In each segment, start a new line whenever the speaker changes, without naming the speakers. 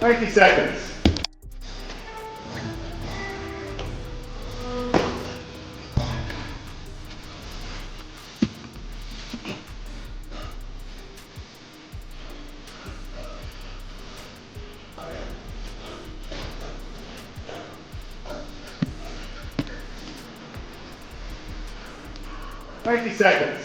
90 seconds. Seconds.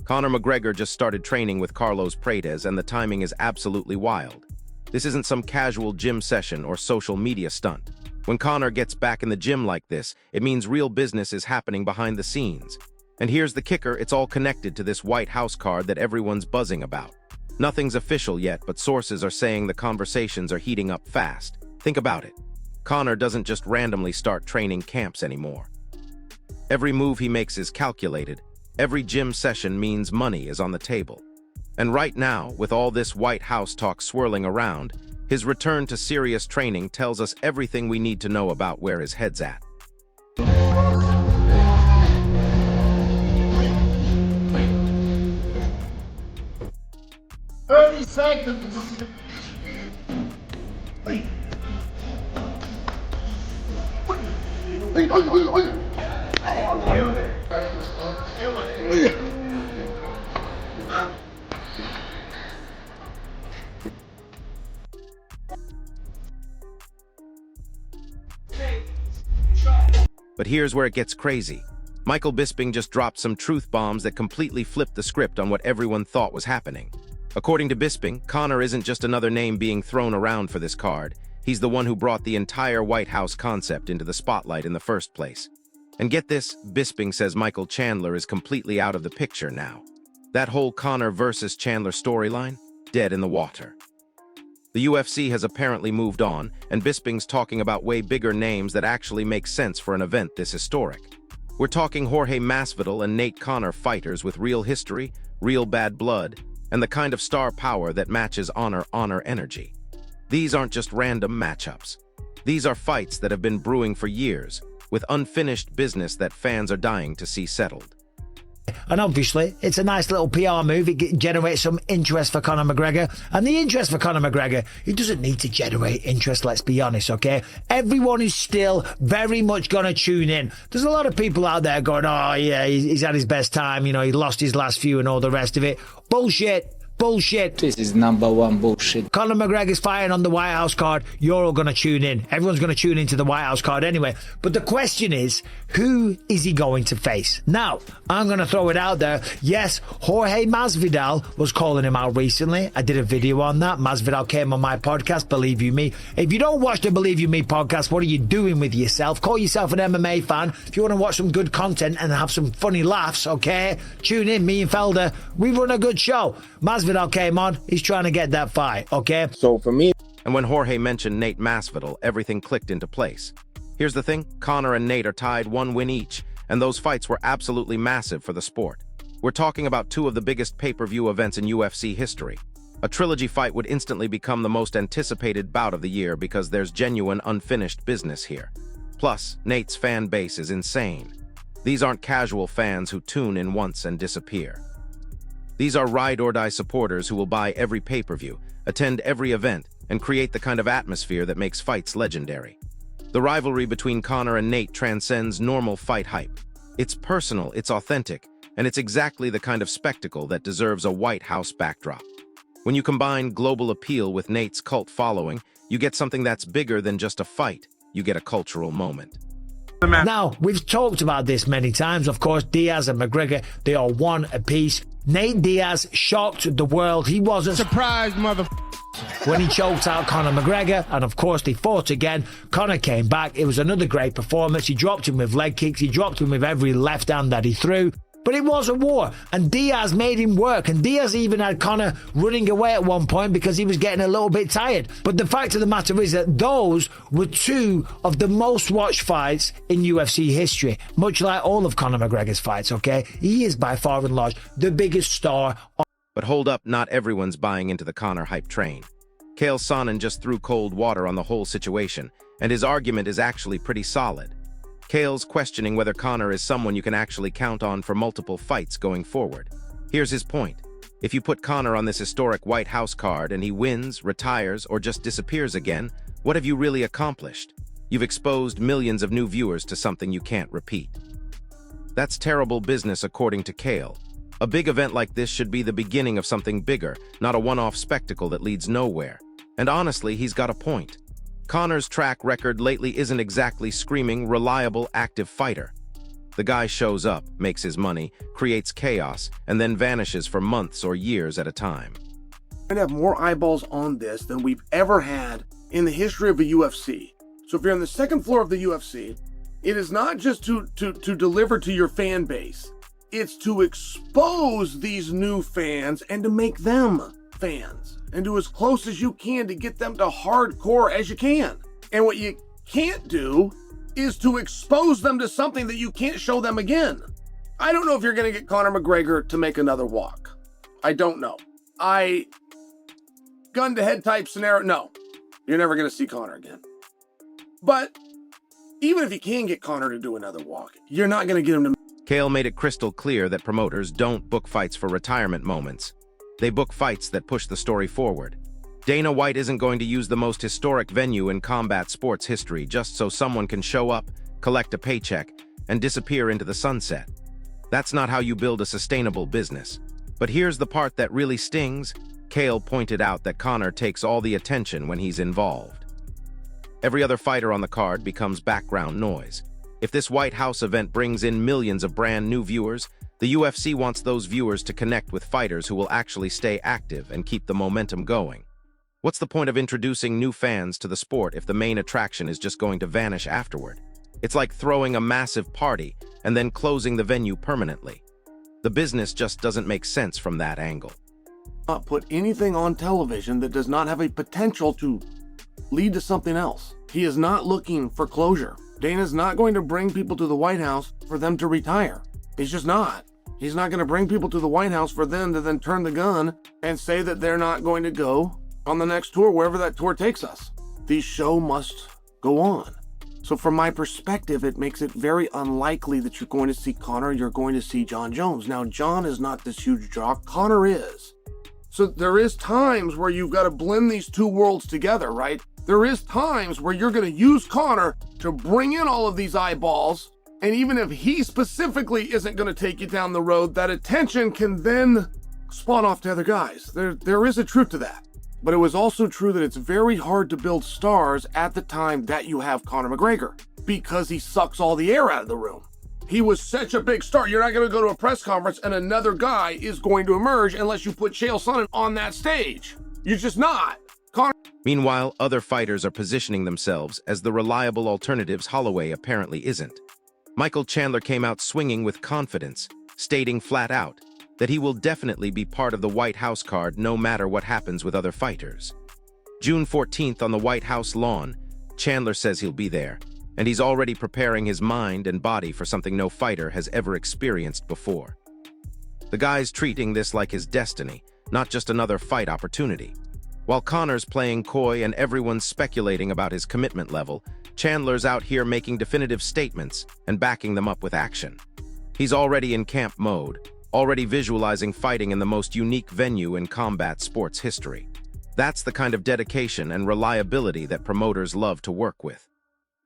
Conor McGregor just started training with Carlos Paredes, and the timing is absolutely wild. This isn't some casual gym session or social media stunt. When Conor gets back in the gym like this, it means real business is happening behind the scenes. And here's the kicker, it's all connected to this White House card that everyone's buzzing about. Nothing's official yet, but sources are saying the conversations are heating up fast. Think about it. Conor doesn't just randomly start training camps anymore. Every move he makes is calculated. Every gym session means money is on the table. And right now, with all this White House talk swirling around, his return to serious training tells us everything we need to know about where his head's at.
30 seconds.
But here's where it gets crazy. Michael Bisping just dropped some truth bombs that completely flipped the script on what everyone thought was happening. According to Bisping, Conor isn't just another name being thrown around for this card. He's the one who brought the entire White House concept into the spotlight in the first place. And get this, Bisping says Michael Chandler is completely out of the picture now. That whole Conor versus Chandler storyline, dead in the water. The UFC has apparently moved on, and Bisping's talking about way bigger names that actually make sense for an event this historic. We're talking Jorge Masvidal and Nate Conor, fighters with real history, real bad blood, and the kind of star power that matches honor energy. These aren't just random matchups. These are fights that have been brewing for years, with unfinished business that fans are dying to see settled.
And obviously, it's a nice little PR move. It generates some interest for Conor McGregor. And the interest for Conor McGregor, he doesn't need to generate interest, let's be honest, okay? Everyone is still very much going to tune in. There's a lot of people out there going, oh, yeah, he's had his best time. You know, he lost his last few and all the rest of it. Bullshit. Bullshit.
This is #1 bullshit.
Conor McGregor's fighting on the White House card. You're all going to tune in. Everyone's going to tune into the White House card anyway. But the question is, who is he going to face? Now, I'm going to throw it out there. Yes, Jorge Masvidal was calling him out recently. I did a video on that. Masvidal came on my podcast, Believe You Me. If you don't watch the Believe You Me podcast, what are you doing with yourself? Call yourself an MMA fan. If you want to watch some good content and have some funny laughs, okay? Tune in, me and Felder. We run a good show. Masvidal came on. He's trying to get that fight, okay?
So for me...
And when Jorge mentioned Nate Masvidal, everything clicked into place. Here's the thing, Conor and Nate are tied 1 win each, and those fights were absolutely massive for the sport. We're talking about 2 of the biggest pay-per-view events in UFC history. A trilogy fight would instantly become the most anticipated bout of the year because there's genuine unfinished business here. Plus, Nate's fan base is insane. These aren't casual fans who tune in once and disappear. These are ride-or-die supporters who will buy every pay-per-view, attend every event, and create the kind of atmosphere that makes fights legendary. The rivalry between Conor and Nate transcends normal fight hype. It's personal, it's authentic, and it's exactly the kind of spectacle that deserves a White House backdrop. When you combine global appeal with Nate's cult following, you get something that's bigger than just a fight. You get a cultural moment.
Now, we've talked about this many times. Of course, Diaz and McGregor, they are one apiece. Nate Diaz shocked the world. He wasn't
Surprise, mother...
when he choked out Conor McGregor, and of course they fought again. Conor came back. It was another great performance. He dropped him with leg kicks. He dropped him with every left hand that he threw. But it was a war, and Diaz made him work, and Diaz even had Conor running away at one point because he was getting a little bit tired. But the fact of the matter is that those were two of the most watched fights in UFC history, much like all of Conor McGregor's fights, okay? He is by far and large the biggest star.
But hold up, not everyone's buying into the Conor hype train. Chael Sonnen just threw cold water on the whole situation, and his argument is actually pretty solid. Chael's questioning whether Conor is someone you can actually count on for multiple fights going forward. Here's his point. If you put Conor on this historic White House card and he wins, retires, or just disappears again, what have you really accomplished? You've exposed millions of new viewers to something you can't repeat. That's terrible business according to Chael. A big event like this should be the beginning of something bigger, not a one-off spectacle that leads nowhere. And honestly, he's got a point. Conor's track record lately isn't exactly screaming reliable, active fighter. The guy shows up, makes his money, creates chaos, and then vanishes for months or years at a time.
We're going to have more eyeballs on this than we've ever had in the history of the UFC. So if you're on the second floor of the UFC, it is not just to deliver to your fan base. It's to expose these new fans and to make them fans and do as close as you can to get them to hardcore as you can. And what you can't do is to expose them to something that you can't show them again. I don't know if you're going to get Conor McGregor to make another walk. I don't know. Gun to head type scenario, no. You're never going to see Conor again. But even if you can get Conor to do another walk, you're not going to get him to.
Chael made it crystal clear that promoters don't book fights for retirement moments. They book fights that push the story forward. Dana White isn't going to use the most historic venue in combat sports history just so someone can show up, collect a paycheck, and disappear into the sunset. That's not how you build a sustainable business. But here's the part that really stings. Chael pointed out that Conor takes all the attention when he's involved. Every other fighter on the card becomes background noise. If this White House event brings in millions of brand new viewers, the UFC wants those viewers to connect with fighters who will actually stay active and keep the momentum going. What's the point of introducing new fans to the sport if the main attraction is just going to vanish afterward? It's like throwing a massive party and then closing the venue permanently. The business just doesn't make sense from that angle.
Not put anything on television that does not have a potential to lead to something else. He is not looking for closure. Dana's not going to bring people to the White House for them to retire. He's just not. He's not going to bring people to the White House for them to then turn the gun and say that they're not going to go on the next tour, wherever that tour takes us. The show must go on. So from my perspective, it makes it very unlikely that you're going to see Conor, you're going to see Jon Jones. Now, Jon is not this huge draw. Conor is. So there is times where you've got to blend these two worlds together, right? There is times where you're going to use Conor to bring in all of these eyeballs. And even if he specifically isn't going to take you down the road, that attention can then spawn off to other guys. There is a truth to that. But it was also true that it's very hard to build stars at the time that you have Conor McGregor because he sucks all the air out of the room. He was such a big star. You're not going to go to a press conference and another guy is going to emerge unless you put Chael Sonnen on that stage. You're just not.
Meanwhile, other fighters are positioning themselves as the reliable alternatives Holloway apparently isn't. Michael Chandler came out swinging with confidence, stating flat out that he will definitely be part of the White House card no matter what happens with other fighters. June 14th on the White House lawn, Chandler says he'll be there, and he's already preparing his mind and body for something no fighter has ever experienced before. The guy's treating this like his destiny, not just another fight opportunity. While Conor's playing coy and everyone's speculating about his commitment level, Chandler's out here making definitive statements and backing them up with action. He's already in camp mode, already visualizing fighting in the most unique venue in combat sports history. That's the kind of dedication and reliability that promoters love to work with.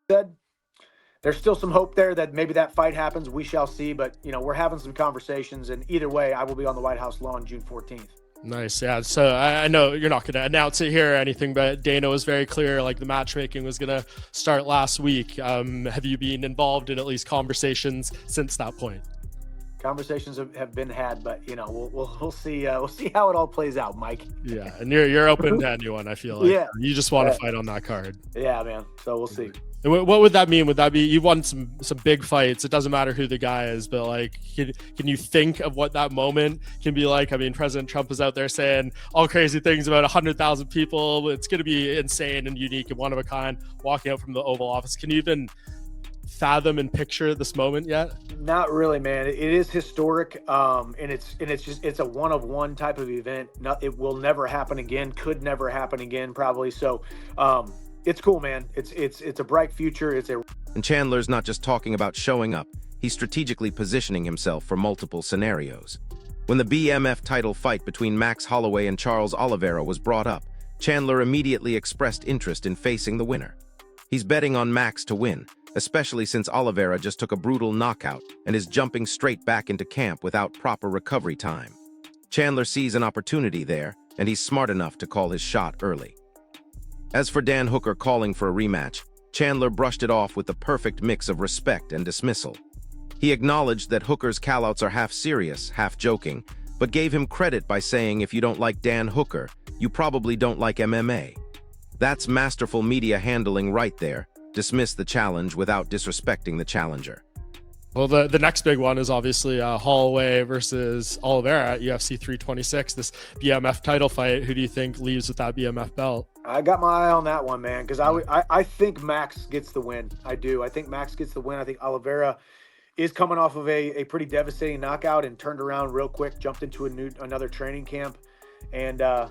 There's still some hope there that maybe that fight happens. We shall see, but we're having some conversations, and either way, I will be on the White House lawn June 14th.
Nice. Yeah. So I know you're not going to announce it here or anything, but Dana was very clear, like the matchmaking was going to start last week. Have you been involved in at least conversations since that point?
Conversations have been had, but we'll see. We'll see how it all plays out, Mike.
Yeah. And you're open to anyone, I feel like.
Yeah.
You just want to fight on that card.
Yeah, man. So we'll see.
And what would that mean? Would that be you won some big fights? It doesn't matter who the guy is, but like, can you think of what that moment can be like? I mean, President Trump is out there saying all crazy things about 100,000 people. It's going to be insane and unique and one of a kind. Walking out from the Oval Office, can you even fathom and picture this moment yet?
Not really, man. It is historic, and it's a one of one type of event. It will never happen again. Could never happen again, probably. So. It's cool, man. It's a bright future.
And Chandler's not just talking about showing up, he's strategically positioning himself for multiple scenarios. When the BMF title fight between Max Holloway and Charles Oliveira was brought up, Chandler immediately expressed interest in facing the winner. He's betting on Max to win, especially since Oliveira just took a brutal knockout and is jumping straight back into camp without proper recovery time. Chandler sees an opportunity there, and he's smart enough to call his shot early. As for Dan Hooker calling for a rematch, Chandler brushed it off with the perfect mix of respect and dismissal. He acknowledged that Hooker's callouts are half serious, half joking, but gave him credit by saying if you don't like Dan Hooker, you probably don't like MMA. That's masterful media handling right there. Dismiss the challenge without disrespecting the challenger.
Well, the next big one is obviously Holloway versus Oliveira at UFC 326, this BMF title fight. Who do you think leaves with that BMF belt?
I got my eye on that one, man, because I think Max gets the win. I do. I think Max gets the win. I think Oliveira is coming off of a pretty devastating knockout and turned around real quick, jumped into another training camp. And, I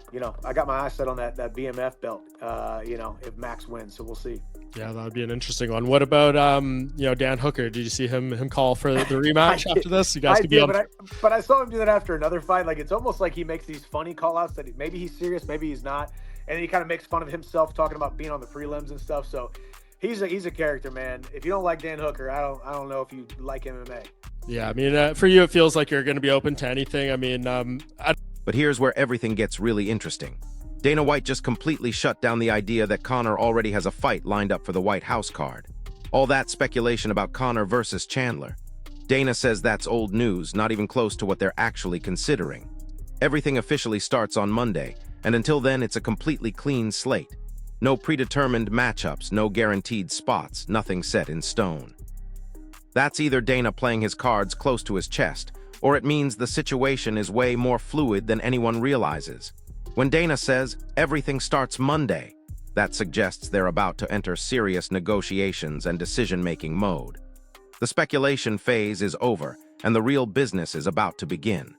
got my eye set on that BMF belt, if Max wins. So we'll see.
Yeah, that would be an interesting one. What about, Dan Hooker? Did you see him call for the rematch after this? You guys could be on.
But I saw him do that after another fight. Like, it's almost like he makes these funny call-outs that maybe he's serious, maybe he's not. And then he kind of makes fun of himself talking about being on the prelims and stuff. So he's a character, man. If you don't like Dan Hooker, I don't know if you like MMA.
Yeah, I mean, for you, it feels like you're going to be open to anything. I mean,
But here's where everything gets really interesting. Dana White just completely shut down the idea that Conor already has a fight lined up for the White House card. All that speculation about Conor versus Chandler. Dana says that's old news, not even close to what they're actually considering. Everything officially starts on Monday, and until then it's a completely clean slate. No predetermined matchups, no guaranteed spots, nothing set in stone. That's either Dana playing his cards close to his chest, or it means the situation is way more fluid than anyone realizes. When Dana says, everything starts Monday, that suggests they're about to enter serious negotiations and decision-making mode. The speculation phase is over, and the real business is about to begin.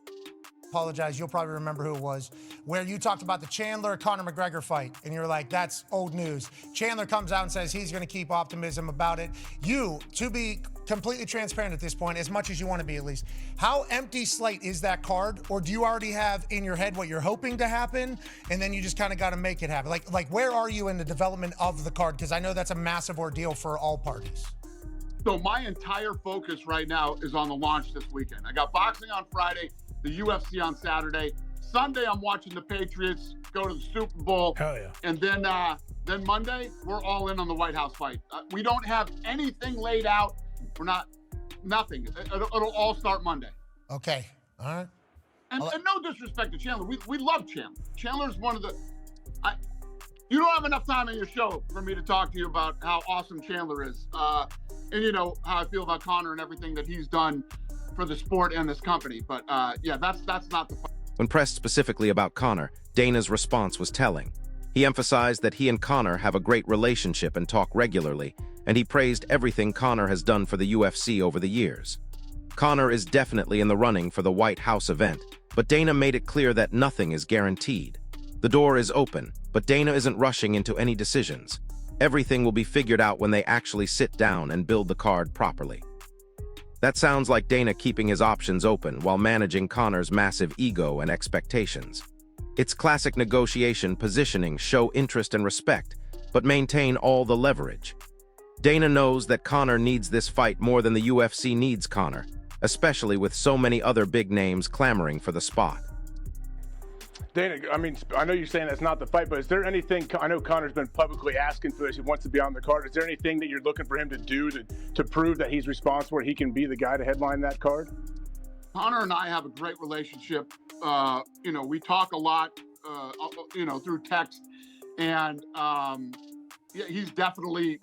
Apologize, you'll probably remember who it was, where you talked about the Chandler-Conor McGregor fight, and you're like, that's old news. Chandler comes out and says he's going to keep optimism about it. You, to be completely transparent at this point, as much as you want to be at least, how empty slate is that card? Or do you already have in your head what you're hoping to happen, and then you just kind of got to make it happen? Like where are you in the development of the card? Because I know that's a massive ordeal for all parties.
So my entire focus right now is on the launch this weekend. I got boxing on Friday, the UFC on Saturday. Sunday, I'm watching the Patriots go to the Super Bowl.
Hell yeah.
And then Monday, we're all in on the White House fight. We don't have anything laid out. Nothing. It'll all start Monday.
Okay. All right.
And no disrespect to Chandler. We love Chandler. Chandler's one of the... you don't have enough time in your show for me to talk to you about how awesome Chandler is. And you know how I feel about Conor and everything that he's done for the sport and this company. But that's not the fight.
When pressed specifically about Conor, Dana's response was telling. He emphasized that he and Conor have a great relationship and talk regularly, and he praised everything Conor has done for the UFC over the years. Conor is definitely in the running for the White House event, but Dana made it clear that nothing is guaranteed. The door is open, but Dana isn't rushing into any decisions. Everything will be figured out when they actually sit down and build the card properly. That sounds like Dana keeping his options open while managing Conor's massive ego and expectations. It's classic negotiation positioning, show interest and respect, but maintain all the leverage. Dana knows that Conor needs this fight more than the UFC needs Conor, especially with so many other big names clamoring for the spot.
Dana, I mean, I know you're saying that's not the fight, but is there anything, I know Conor's been publicly asking for this, he wants to be on the card. Is there anything that you're looking for him to do to prove that he's responsible, or he can be the guy to headline that card?
Conor and I have a great relationship. We talk a lot, through text, and he's definitely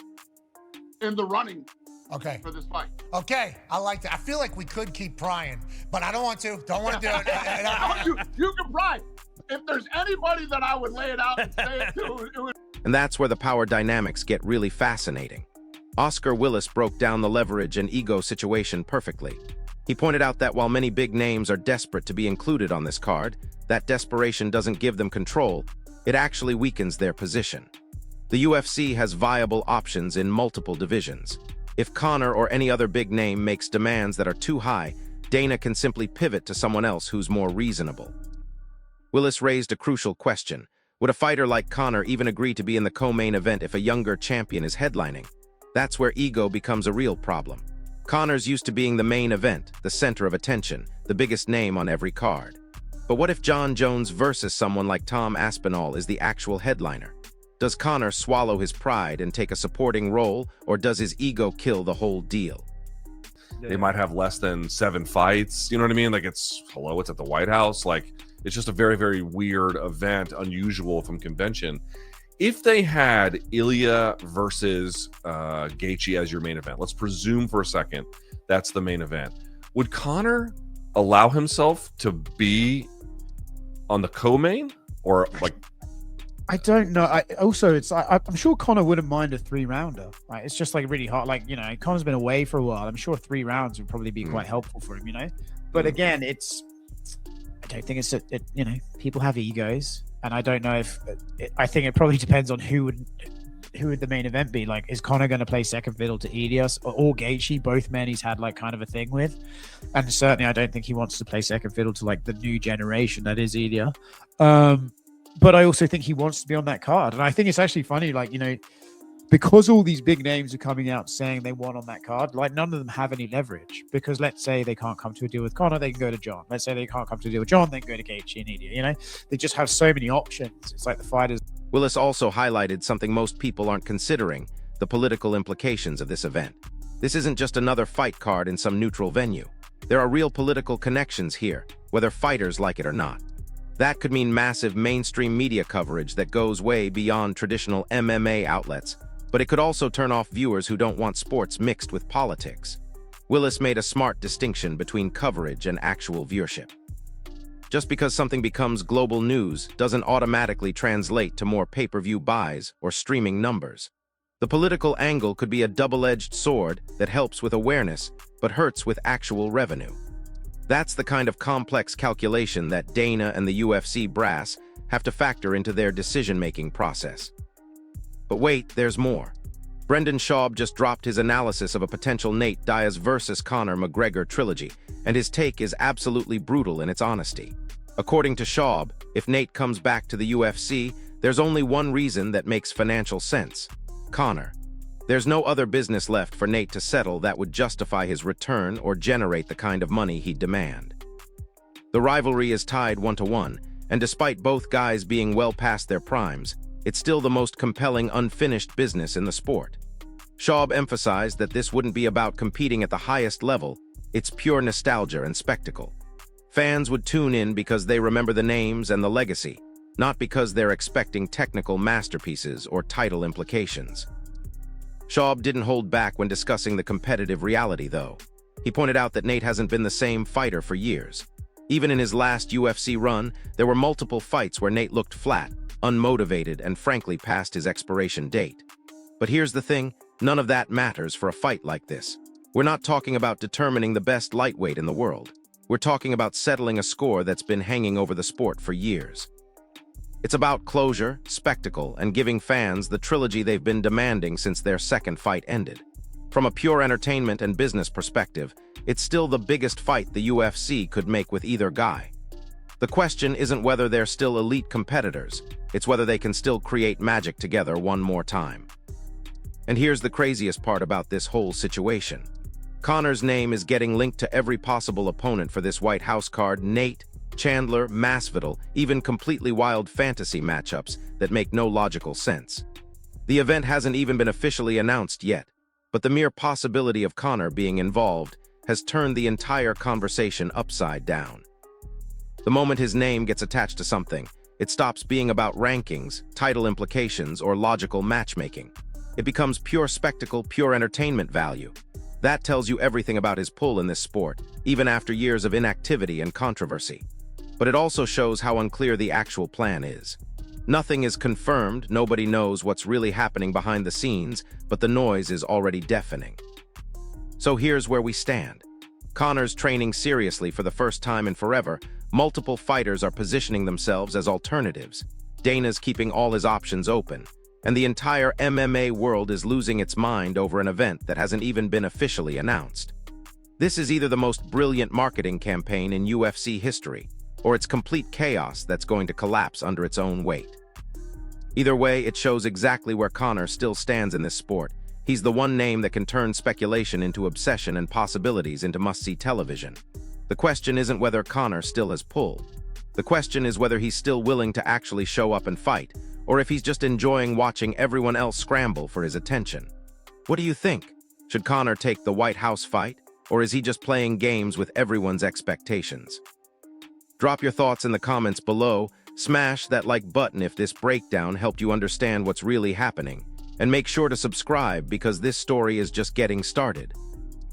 in the running
Okay.
for this fight.
Okay, I like that. I feel like we could keep prying, but I don't want to. Don't want to do it.
You can pry. If there's anybody that I would lay it out and say it to, it would.
And that's where the power dynamics get really fascinating. Oscar Willis broke down the leverage and ego situation perfectly. He pointed out that while many big names are desperate to be included on this card, that desperation doesn't give them control, it actually weakens their position. The UFC has viable options in multiple divisions. If Conor or any other big name makes demands that are too high, Dana can simply pivot to someone else who's more reasonable. Willis raised a crucial question. Would a fighter like Conor even agree to be in the co-main event if a younger champion is headlining? That's where ego becomes a real problem. Conor's used to being the main event, the center of attention, the biggest name on every card. But what if John Jones versus someone like Tom Aspinall is the actual headliner? Does Conor swallow his pride and take a supporting role, or does his ego kill the whole deal?
They might have less than 7 fights. You know what I mean? Like, it's at the White House. Like, it's just a very, very weird event, unusual from convention. If they had Ilia versus Gaethje as your main event, let's presume for a second that's the main event. Would Conor allow himself to be on the co-main, or like?
I don't know. I'm sure Conor wouldn't mind a 3-rounder. Like, it's just like really hard. Like, you know, Conor's been away for a while. I'm sure 3 rounds would probably be quite helpful for him, you know. But again, I don't think you know, people have egos, and I don't know if I think it probably depends on who would the main event be. Like, is Conor going to play second fiddle to Elias or Gaethje? Both men he's had like kind of a thing with, and certainly I don't think he wants to play second fiddle to like the new generation that is Ilia. But I also think he wants to be on that card. And I think it's actually funny, like, you know, because all these big names are coming out saying they want on that card, like, none of them have any leverage. Because let's say they can't come to a deal with Conor, they can go to John. Let's say they can't come to a deal with John, they can go to Gaethje and Ilia. You know, they just have so many options. It's like the fighters.
Willis also highlighted something most people aren't considering, the political implications of this event. This isn't just another fight card in some neutral venue. There are real political connections here, whether fighters like it or not. That could mean massive mainstream media coverage that goes way beyond traditional MMA outlets, but it could also turn off viewers who don't want sports mixed with politics. Willis made a smart distinction between coverage and actual viewership. Just because something becomes global news doesn't automatically translate to more pay-per-view buys or streaming numbers. The political angle could be a double-edged sword that helps with awareness but hurts with actual revenue. That's the kind of complex calculation that Dana and the UFC brass have to factor into their decision-making process. But wait, there's more. Brendan Schaub just dropped his analysis of a potential Nate Diaz versus Conor McGregor trilogy, and his take is absolutely brutal in its honesty. According to Schaub, if Nate comes back to the UFC, there's only one reason that makes financial sense: Conor. There's no other business left for Nate to settle that would justify his return or generate the kind of money he'd demand. The rivalry is tied 1-1, and despite both guys being well past their primes, it's still the most compelling unfinished business in the sport. Schaub emphasized that this wouldn't be about competing at the highest level, it's pure nostalgia and spectacle. Fans would tune in because they remember the names and the legacy, not because they're expecting technical masterpieces or title implications. Schaub didn't hold back when discussing the competitive reality, though. He pointed out that Nate hasn't been the same fighter for years. Even in his last UFC run, there were multiple fights where Nate looked flat, unmotivated, and frankly past his expiration date. But here's the thing, none of that matters for a fight like this. We're not talking about determining the best lightweight in the world. We're talking about settling a score that's been hanging over the sport for years. It's about closure, spectacle, and giving fans the trilogy they've been demanding since their second fight ended. From a pure entertainment and business perspective, it's still the biggest fight the UFC could make with either guy. The question isn't whether they're still elite competitors, it's whether they can still create magic together one more time. And here's the craziest part about this whole situation. Conor's name is getting linked to every possible opponent for this White House card: Nate, Chandler, Masvidal, even completely wild fantasy matchups that make no logical sense. The event hasn't even been officially announced yet, but the mere possibility of Conor being involved has turned the entire conversation upside down. The moment his name gets attached to something, it stops being about rankings, title implications, or logical matchmaking. It becomes pure spectacle, pure entertainment value. That tells you everything about his pull in this sport, even after years of inactivity and controversy. But it also shows how unclear the actual plan is. Nothing is confirmed, nobody knows what's really happening behind the scenes, but the noise is already deafening. So here's where we stand. Conor's training seriously for the first time in forever. Multiple fighters are positioning themselves as alternatives. Dana's keeping all his options open, and the entire MMA world is losing its mind over an event that hasn't even been officially announced. This is either the most brilliant marketing campaign in UFC history, or it's complete chaos that's going to collapse under its own weight. Either way, it shows exactly where Conor still stands in this sport. He's the one name that can turn speculation into obsession and possibilities into must-see television. The question isn't whether Conor still has pull. The question is whether he's still willing to actually show up and fight, or if he's just enjoying watching everyone else scramble for his attention. What do you think? Should Conor take the White House fight, or is he just playing games with everyone's expectations? Drop your thoughts in the comments below, smash that like button if this breakdown helped you understand what's really happening, and make sure to subscribe because this story is just getting started.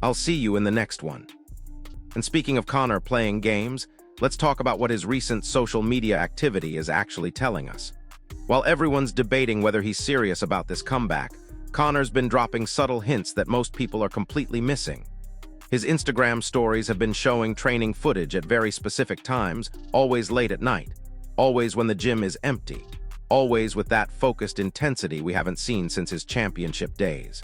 I'll see you in the next one. And speaking of Conor playing games, let's talk about what his recent social media activity is actually telling us. While everyone's debating whether he's serious about this comeback, Conor's been dropping subtle hints that most people are completely missing. His Instagram stories have been showing training footage at very specific times, always late at night, always when the gym is empty, always with that focused intensity we haven't seen since his championship days.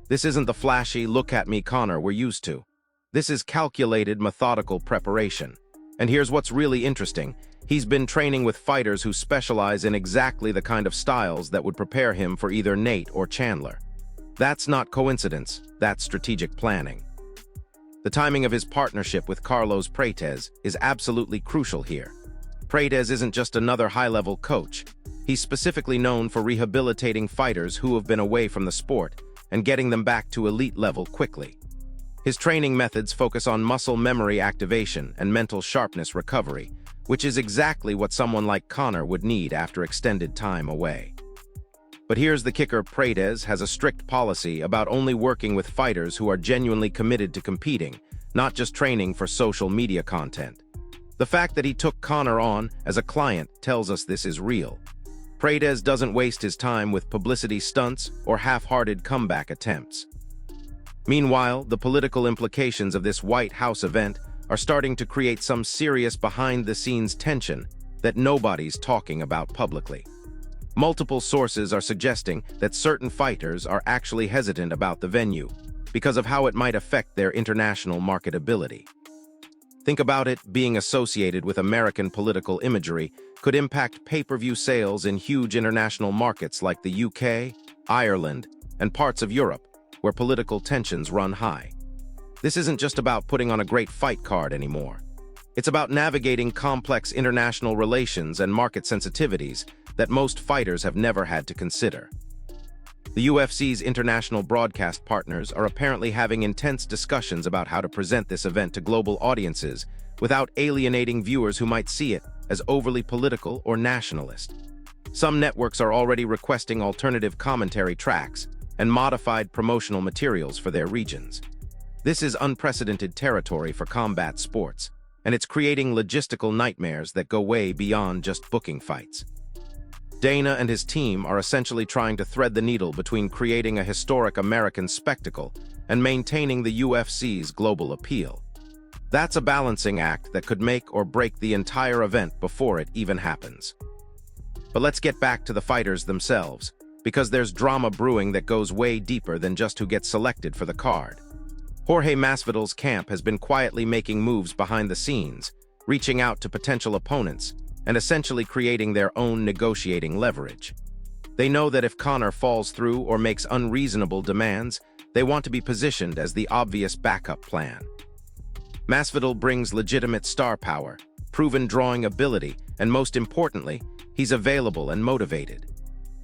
This isn't the flashy, look-at-me Conor we're used to. This is calculated, methodical preparation. And here's what's really interesting. He's been training with fighters who specialize in exactly the kind of styles that would prepare him for either Nate or Chandler. That's not coincidence, that's strategic planning. The timing of his partnership with Carlos Prates is absolutely crucial here. Prates isn't just another high-level coach. He's specifically known for rehabilitating fighters who have been away from the sport and getting them back to elite level quickly. His training methods focus on muscle memory activation and mental sharpness recovery, which is exactly what someone like Conor would need after extended time away. But here's the kicker: Prates has a strict policy about only working with fighters who are genuinely committed to competing, not just training for social media content. The fact that he took Conor on as a client tells us this is real. Prates doesn't waste his time with publicity stunts or half-hearted comeback attempts. Meanwhile, the political implications of this White House event are starting to create some serious behind-the-scenes tension that nobody's talking about publicly. Multiple sources are suggesting that certain fighters are actually hesitant about the venue because of how it might affect their international marketability. Think about it, being associated with American political imagery could impact pay-per-view sales in huge international markets like the UK, Ireland, and parts of Europe, where political tensions run high. This isn't just about putting on a great fight card anymore. It's about navigating complex international relations and market sensitivities that most fighters have never had to consider. The UFC's international broadcast partners are apparently having intense discussions about how to present this event to global audiences without alienating viewers who might see it as overly political or nationalist. Some networks are already requesting alternative commentary tracks and modified promotional materials for their regions. This is unprecedented territory for combat sports, and it's creating logistical nightmares that go way beyond just booking fights. Dana and his team are essentially trying to thread the needle between creating a historic American spectacle and maintaining the UFC's global appeal. That's a balancing act that could make or break the entire event before it even happens. But let's get back to the fighters themselves, because there's drama brewing that goes way deeper than just who gets selected for the card. Jorge Masvidal's camp has been quietly making moves behind the scenes, reaching out to potential opponents and essentially creating their own negotiating leverage. They know that if Conor falls through or makes unreasonable demands, they want to be positioned as the obvious backup plan. Masvidal brings legitimate star power, proven drawing ability, and most importantly, he's available and motivated.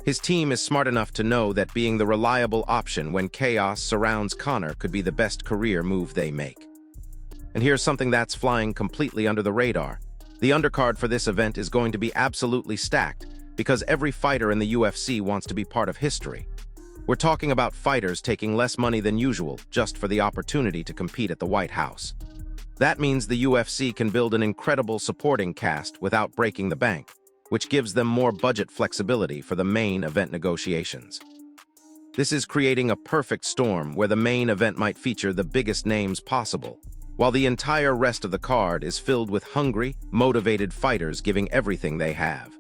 His team is smart enough to know that being the reliable option when chaos surrounds Conor could be the best career move they make. And here's something that's flying completely under the radar. The undercard for this event is going to be absolutely stacked because every fighter in the UFC wants to be part of history. We're talking about fighters taking less money than usual just for the opportunity to compete at the White House. That means the UFC can build an incredible supporting cast without breaking the bank, which gives them more budget flexibility for the main event negotiations. This is creating a perfect storm where the main event might feature the biggest names possible, while the entire rest of the card is filled with hungry, motivated fighters giving everything they have.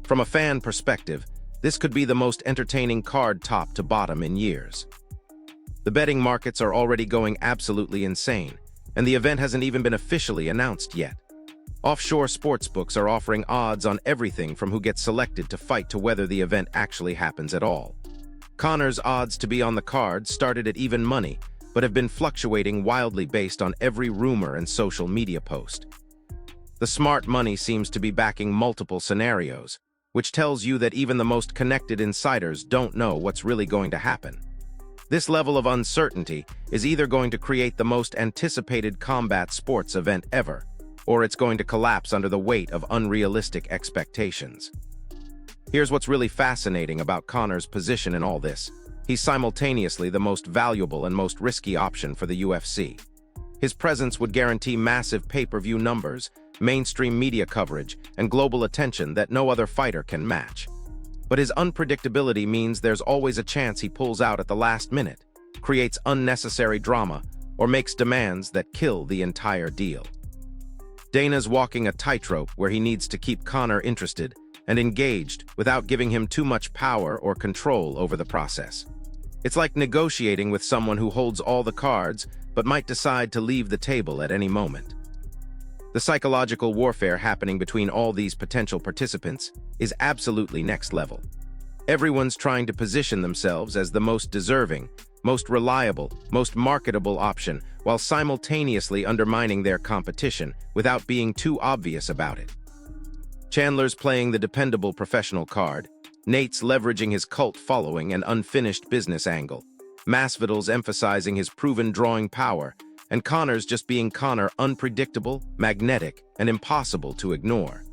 From a fan perspective, this could be the most entertaining card top to bottom in years. The betting markets are already going absolutely insane, and the event hasn't even been officially announced yet. Offshore sportsbooks are offering odds on everything from who gets selected to fight to whether the event actually happens at all. Conor's odds to be on the card started at even money, but have been fluctuating wildly based on every rumor and social media post. The smart money seems to be backing multiple scenarios, which tells you that even the most connected insiders don't know what's really going to happen. This level of uncertainty is either going to create the most anticipated combat sports event ever, or it's going to collapse under the weight of unrealistic expectations. Here's what's really fascinating about Conor's position in all this. He's simultaneously the most valuable and most risky option for the UFC. His presence would guarantee massive pay-per-view numbers, mainstream media coverage, and global attention that no other fighter can match. But his unpredictability means there's always a chance he pulls out at the last minute, creates unnecessary drama, or makes demands that kill the entire deal. Dana's walking a tightrope where he needs to keep Conor interested and engaged without giving him too much power or control over the process. It's like negotiating with someone who holds all the cards but might decide to leave the table at any moment. The psychological warfare happening between all these potential participants is absolutely next level. Everyone's trying to position themselves as the most deserving, most reliable, most marketable option, while simultaneously undermining their competition without being too obvious about it. Chandler's playing the dependable professional card, Nate's leveraging his cult following and unfinished business angle, Masvidal's emphasizing his proven drawing power, and Conor's just being Conor, unpredictable, magnetic, and impossible to ignore.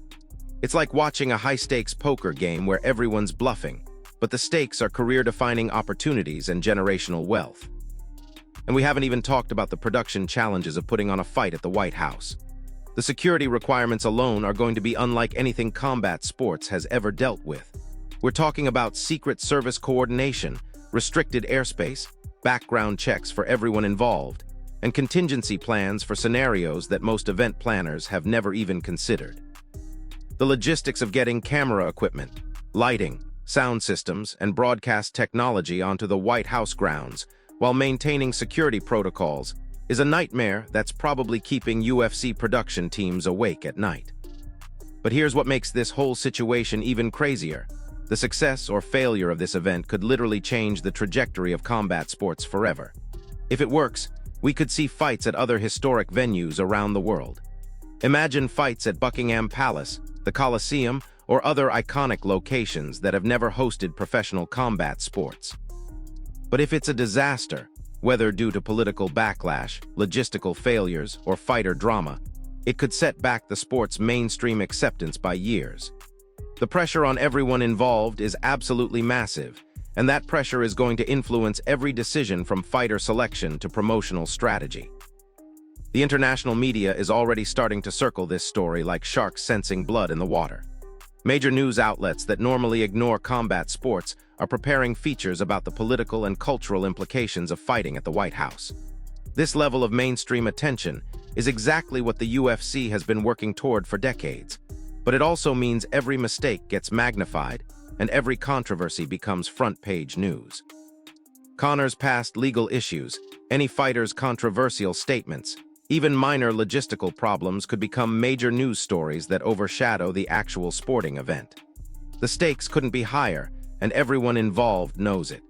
It's like watching a high-stakes poker game where everyone's bluffing, but the stakes are career-defining opportunities and generational wealth. And we haven't even talked about the production challenges of putting on a fight at the White House. The security requirements alone are going to be unlike anything combat sports has ever dealt with. We're talking about Secret Service coordination, restricted airspace, background checks for everyone involved, and contingency plans for scenarios that most event planners have never even considered. The logistics of getting camera equipment, lighting, sound systems, and broadcast technology onto the White House grounds while maintaining security protocols is a nightmare that's probably keeping UFC production teams awake at night. But here's what makes this whole situation even crazier. The success or failure of this event could literally change the trajectory of combat sports forever. If it works, we could see fights at other historic venues around the world. Imagine fights at Buckingham Palace, the Colosseum, or other iconic locations that have never hosted professional combat sports. But if it's a disaster, whether due to political backlash, logistical failures, or fighter drama, it could set back the sport's mainstream acceptance by years. The pressure on everyone involved is absolutely massive, and that pressure is going to influence every decision from fighter selection to promotional strategy. The international media is already starting to circle this story like sharks sensing blood in the water. Major news outlets that normally ignore combat sports are preparing features about the political and cultural implications of fighting at the White House. This level of mainstream attention is exactly what the UFC has been working toward for decades, but it also means every mistake gets magnified and every controversy becomes front-page news. Conor's past legal issues, any fighter's controversial statements, even minor logistical problems could become major news stories that overshadow the actual sporting event. The stakes couldn't be higher, and everyone involved knows it.